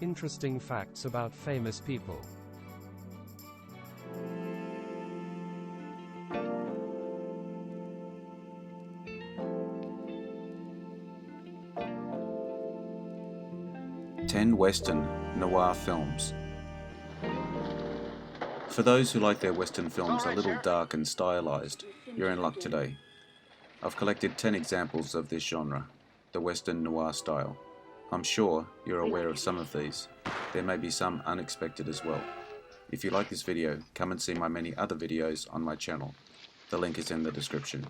Interesting facts about famous people. Ten Western Noir films. For those who like their Western films a little dark and stylised, you're in luck today. I've collected 10 examples of this genre, the Western Noir style. I'm sure you're aware of some of these. There may be some unexpected as well. If you like this video, come and see my many other videos on my channel. The link is in the description.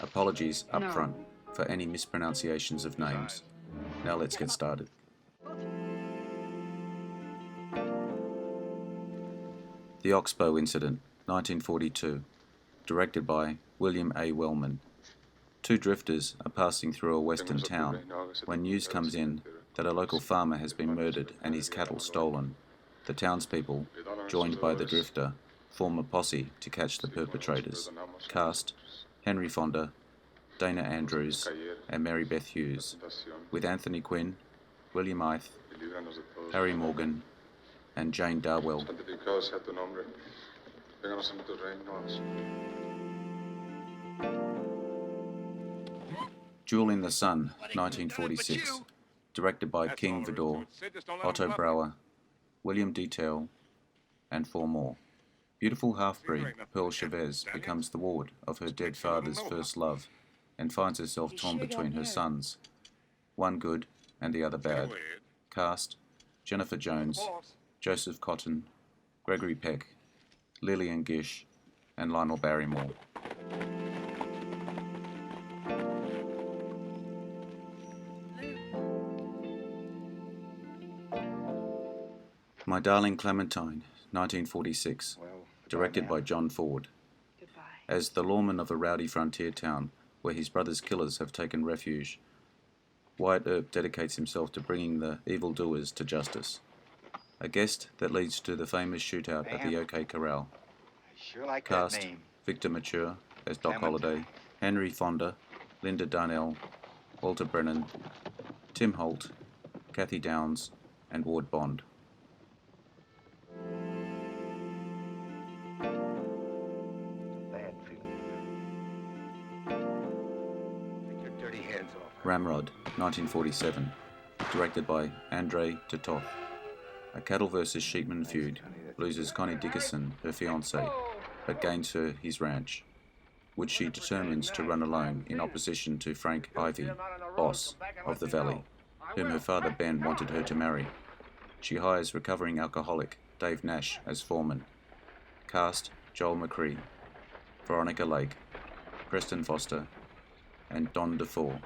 Apologies up front for any mispronunciations of names. Now let's get started. The Oxbow Incident, 1942, directed by William A. Wellman. Two drifters are passing through a western town when news comes in that a local farmer has been murdered and his cattle stolen. The townspeople, joined by the drifter, form a posse to catch the perpetrators. Cast: Henry Fonda, Dana Andrews, and Mary Beth Hughes, with Anthony Quinn, William Eythe, Harry Morgan, and Jane Darwell. Jewel in the Sun, 1946, directed by King Vidor, Otto Brouwer, William Detail, and four more. Beautiful half-breed Pearl Chavez becomes the ward of her dead father's first love and finds herself torn between her sons, one good and the other bad. Cast: Jennifer Jones, Joseph Cotton, Gregory Peck, Lillian Gish, and Lionel Barrymore. My Darling Clementine, 1946, directed by John Ford. As the lawman of a rowdy frontier town where his brother's killers have taken refuge, Wyatt Earp dedicates himself to bringing the evildoers to justice. A guest that leads to the famous shootout at the OK Corral. Cast: Victor Mature as Doc Holliday, Henry Fonda, Linda Darnell, Walter Brennan, Tim Holt, Kathy Downs, and Ward Bond. Ramrod, 1947, directed by Andrei Titov. A cattle versus sheepman feud loses Connie Dickerson, her fiancée, but gains her his ranch, which she determines to run alone in opposition to Frank Ivy, boss of the valley, whom her father Ben wanted her to marry. She hires recovering alcoholic Dave Nash as foreman. Cast: Joel McCrea, Veronica Lake, Preston Foster, and Don DeFore.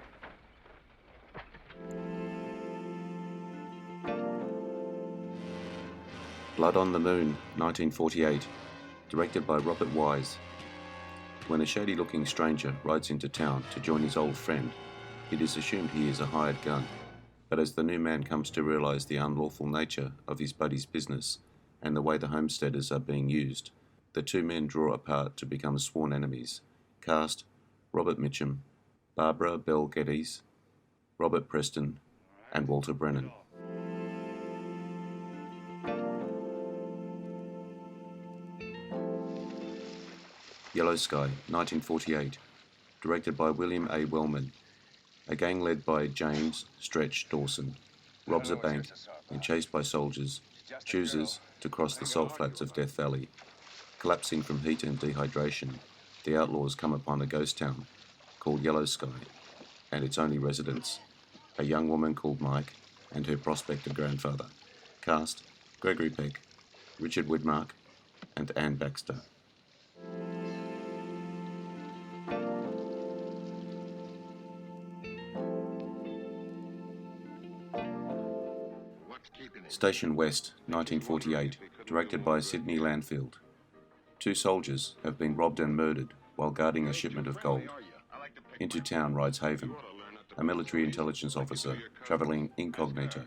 Blood on the Moon, 1948, directed by Robert Wise. When a shady-looking stranger rides into town to join his old friend, it is assumed he is a hired gun. But as the new man comes to realise the unlawful nature of his buddy's business and the way the homesteaders are being used, the two men draw apart to become sworn enemies. Cast: Robert Mitchum, Barbara Bell Geddes, Robert Preston, and Walter Brennan. Yellow Sky, 1948, directed by William A. Wellman. A gang led by James Stretch Dawson robs a bank and, chased by soldiers, chooses to cross the salt flats of Death Valley. Collapsing from heat and dehydration, the outlaws come upon a ghost town called Yellow Sky and its only residents, a young woman called Mike and her prospective grandfather. Cast: Gregory Peck, Richard Widmark, and Anne Baxter. Station West, 1948, directed by Sidney Landfield. Two soldiers have been robbed and murdered while guarding a shipment of gold. Into town rides Haven, a military intelligence officer travelling incognito.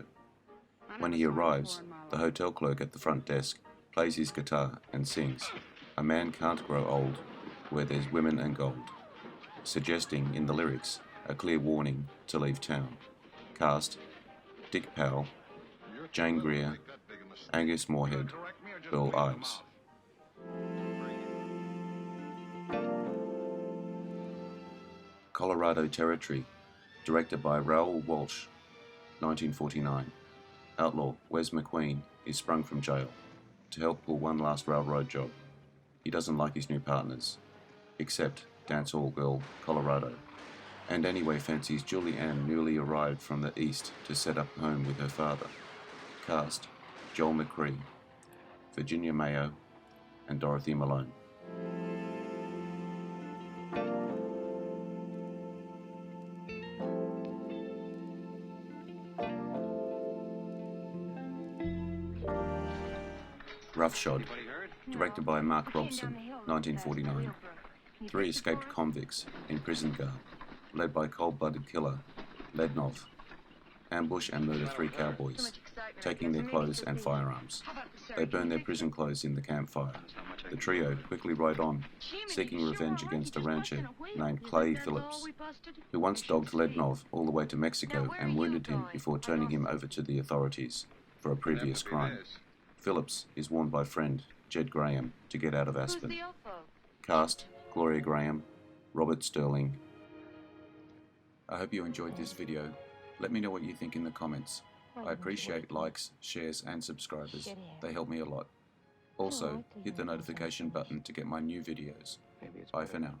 When he arrives, the hotel clerk at the front desk plays his guitar and sings "A Man Can't Grow Old Where There's Women and Gold," suggesting in the lyrics a clear warning to leave town. Cast: Dick Powell, Jane Greer, Angus Moorhead, Earl Ives. Colorado Territory, directed by Raoul Walsh, 1949. Outlaw Wes McQueen is sprung from jail to help pull one last railroad job. He doesn't like his new partners, except dancehall girl Colorado, and anyway fancies Julie Ann, newly arrived from the east to set up home with her father. Cast: Joel McCree, Virginia Mayo, and Dorothy Malone. Roughshod, directed by Mark Robson, 1949. 3 escaped convicts in prison garb, led by cold-blooded killer Lednov, ambush and murder 3 cowboys, taking their clothes and firearms. They burn their prison clothes in the campfire. The trio quickly ride on, seeking revenge against a rancher named Clay Phillips, who once dogged Lednov all the way to Mexico and wounded him before turning him over to the authorities for a previous crime. Phillips is warned by friend Jed Graham to get out of Aspen. Cast: Gloria Graham, Robert Sterling. I hope you enjoyed this video. Let me know what you think in the comments. I appreciate likes, shares and subscribers. They help me a lot. Also, hit the notification button to get my new videos. Bye for now.